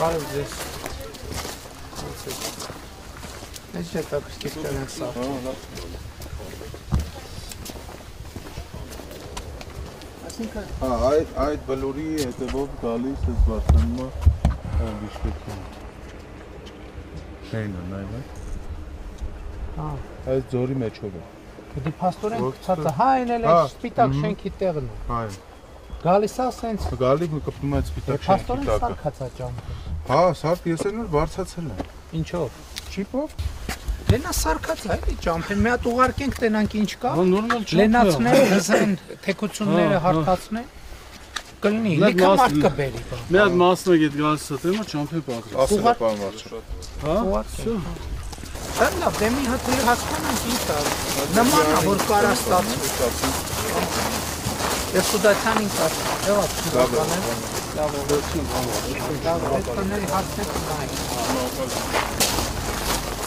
Բարև ձեզ։ Ինչ է տակստիկ տենեն սաղ։ Այդ բլուրի հետևով գալիս ես բարձրանում Բիշկեկին։ Շենը, նայվ է։ Այս ձորի մեջով է։ Դի պաստորեն կծածը, հա այն էլ է սպիտակ շենքի տեղն է։ Հա։ Գալիս է սենց։ Գալի կպնում այդ սպիտակ շենքի տակը։ Պաստորեն սարքացա ճամփը։ Հա, սարք ես էլ նոր բարձացել եմ։ Ինչով։ Չիպով։ Լենա սարքացա էլի ճամփեն, մի հատ ուղարկենք տենանք ինչ կա։ Հա նորմալ ճամփ։ Լենացնել, հզեն, թեքությունները հարթացնել։ Կլինի, լիքը մարդ կբերի բա։ Մի հատ մասնագետ գալիս է, դեմա ճամփի բաղ։ Ասել է պարոն վարչապետ։ Հա։ Всё։ Լավ, դե մի հատ հասկանում ենք ինչ կա։ Նման է, որ կարա ստացվի։ Ես սուդացանին կար։ Լավ, լավ, լավ, հարցնեք նայեք։